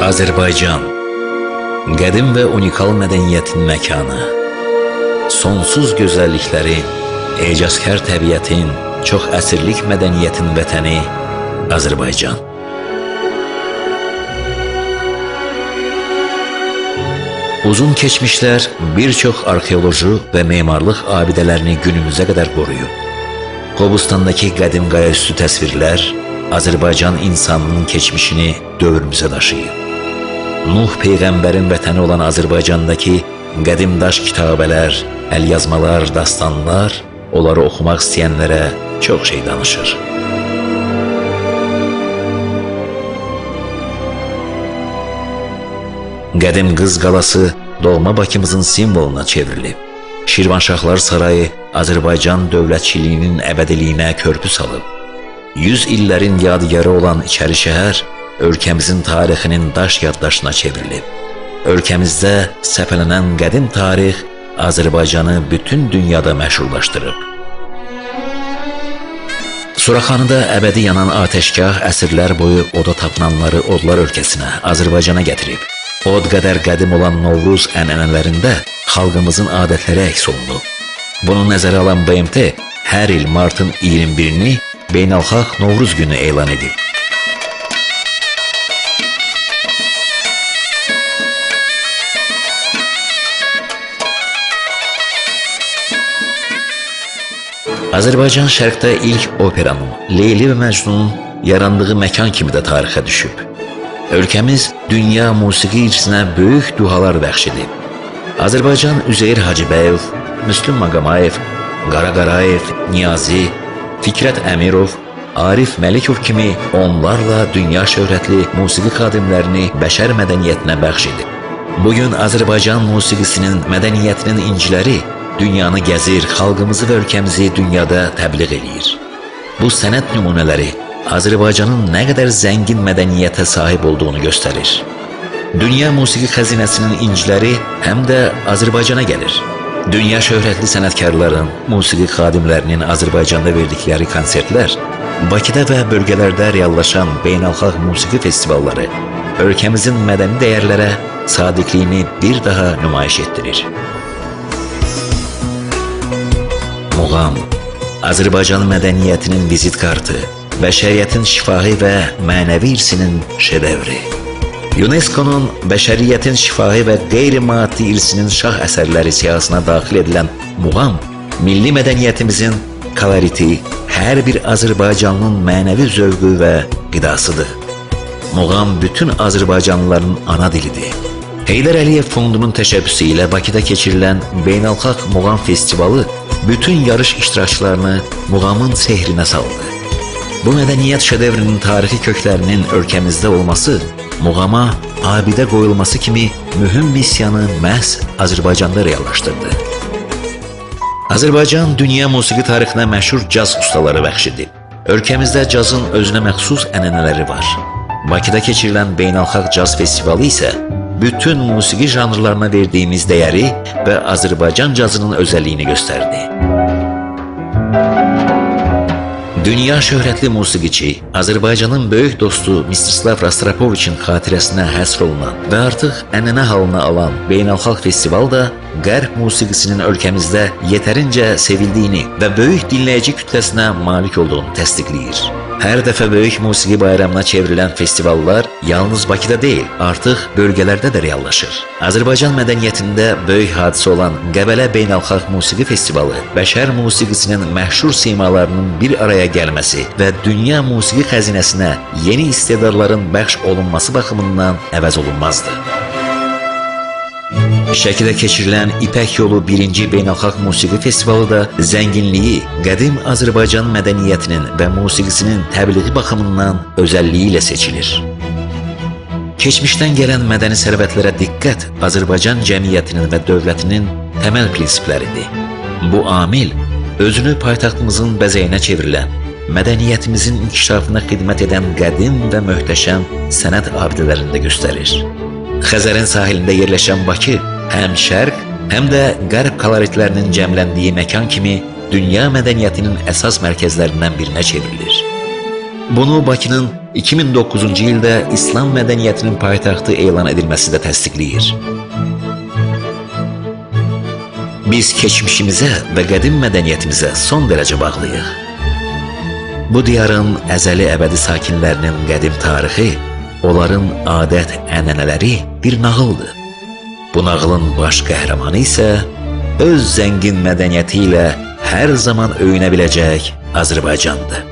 Azərbaycan, qədim və unikal mədəniyyətin məkanı, sonsuz gözəllikləri, ecazkar təbiətin, çox əsrlik mədəniyyətin vətəni Azərbaycan. Uzun keçmişlər bir çox arxeoloji və memarlıq abidələrini günümüzə qədər qoruyub. Qobustandakı qədim qayaüstü təsvirlər Azərbaycan insanının keçmişini dövrümüzə daşıyıb. Nuh Peyğəmbərin vətəni olan Azərbaycandakı qədim daş kitabələr, əlyazmalar, dastanlar, onları oxumaq istəyənlərə çox şey danışır. Qədim Qız qalası doğma Bakımızın simvoluna çevrilib. Şirvanşahlar Sarayı Azərbaycan dövlətçiliyinin əbədiliyinə körpü salıb. 100 illərin yadigarı olan İçəri şəhər ölkəmizin tarixinin daş yaddaşına çevrilib. Ölkəmizdə səpələnən qədim tarix Azərbaycanı bütün dünyada məşhurlaşdırıb. Suraxanıda əbədi yanan atəşgah əsrlər boyu oda tapınanları odlar ölkəsinə, Azərbaycana gətirib. Od qədər qədim olan Novruz ənənələrində xalqımızın adətləri əks olunub. Bunu nəzərə alan BMT hər il martın 21-ni Beynəlxalq Novruz günü elan edib. Azərbaycan şərqdə ilk operanın, Leyli və Məcnunun yarandığı məkan kimi də tarixə düşüb. Ölkəmiz dünya musiqi irsinə böyük duhalar bəxş edib. Azərbaycan Üzeyir Hacıbəyev, Müslüm Maqamayev, Qara Qarayev, Niyazi, Fikrət Əmirov, Arif Məlikov kimi onlarla dünya şöhrətli musiqi xadimlərini bəşər mədəniyyətinə bəxş edib. Bugün Azərbaycan musiqisinin mədəniyyətinin inciləri dünyanı gəzir, xalqımızı və ölkəmizi dünyada təbliğ edir. Bu sənət nümunələri Azərbaycanın nə qədər zəngin mədəniyyətə sahib olduğunu göstərir. Dünya musiqi xəzinəsinin inciləri həm də Azərbaycana gəlir. Dünya şöhrətli sənətkarların, musiqi xadimlərinin Azərbaycanda verdikləri konsertlər, Bakıda və bölgələrdə reallaşan beynəlxalq musiqi festivalları ölkəmizin mədəni dəyərlərə sadiqliyini bir daha nümayiş etdirir. Muğam, Azərbaycan mədəniyyətinin vizit kartı, bəşəriyyətin şifahi və mənəvi irsinin şedevri. UNESCO-nun bəşəriyyətin şifahi və qeyri-maddi irsinin şah əsərləri siyahısına daxil edilən muğam, milli mədəniyyətimizin koloriti, hər bir Azərbaycanlının mənəvi zövqü və qidasıdır. Muğam bütün Azərbaycanlıların ana dilidir. Heydər Əliyev Fondunun təşəbbüsü ilə Bakıda keçirilən Beynəlxalq Muğam Festivalı bütün yarış iştirakçılarını muğamın sehrinə saldı. Bu mədəniyyət şedevrinin tarixi köklərinin ölkəmizdə olması, muğama abidə qoyulması kimi mühüm missiyanı məhz Azərbaycanda reallaşdırdı. Azərbaycan dünya musiqi tarixinə məşhur caz ustaları bəxş edib. Ölkəmizdə cazın özünə məxsus ənənələri var. Bakıda keçirilən Beynəlxalq Caz Festivalı isə bütün musiqi janrlarına verdiyimiz dəyəri və Azərbaycan cazının özəlliyini göstərdi. Dünya şöhrətli musiqiçi, Azərbaycanın böyük dostu Mstislav Rostropoviçin xatirəsinə həsr olunan və artıq ənənə halına alan beynəlxalq festival da Qərb musiqisinin ölkəmizdə yetərincə sevildiyini və böyük dinləyici kütləsinə malik olduğunu təsdiqləyir. Hər dəfə böyük musiqi bayramına çevrilən festivallar yalnız Bakıda deyil, artıq bölgələrdə də reallaşır. Azərbaycan mədəniyyətində böyük hadisə olan Qəbələ Beynəlxalq Musiqi Festivalı bəşər musiqisinin məşhur simalarının bir araya gəlməsi və dünya musiqi xəzinəsinə yeni istedadların bəxş olunması baxımından əvəz olunmazdır. Şəkidə keçirilən İpək Yolu 1-ci Beynəlxalq Musiqi Festivalı da zənginliyi, qədim Azərbaycan mədəniyyətinin və musiqisinin təbliği baxımından özəlliyi ilə seçilir. Keçmişdən gələn mədəni sərvətlərə diqqət Azərbaycan cəmiyyətinin və dövlətinin təməl prinsipləridir. Bu amil özünü paytaxtımızın bəzəyinə çevrilən, mədəniyyətimizin inkişafına xidmət edən qədim və möhtəşəm sənət abidələrində göstərir. Xəzərin sahilində yerləşən Bakı həm şərq, həm də qərb koloritlərinin cəmləndiyi məkan kimi dünya mədəniyyətinin əsas mərkəzlərindən birinə çevrilir. Bunu Bakının 2009-cu ildə İslam mədəniyyətinin paytaxtı elan edilməsi də təsdiqləyir. Biz keçmişimizə və qədim mədəniyyətimizə son dərəcə bağlıyıq. Bu diyarın əzəli əbədi sakinlərinin qədim tarixi, onların adət-ənənələri bir nağıldır. Bu nağılın baş qəhrəmanı isə öz zəngin mədəniyyəti ilə hər zaman öyünə biləcək Azərbaycandır.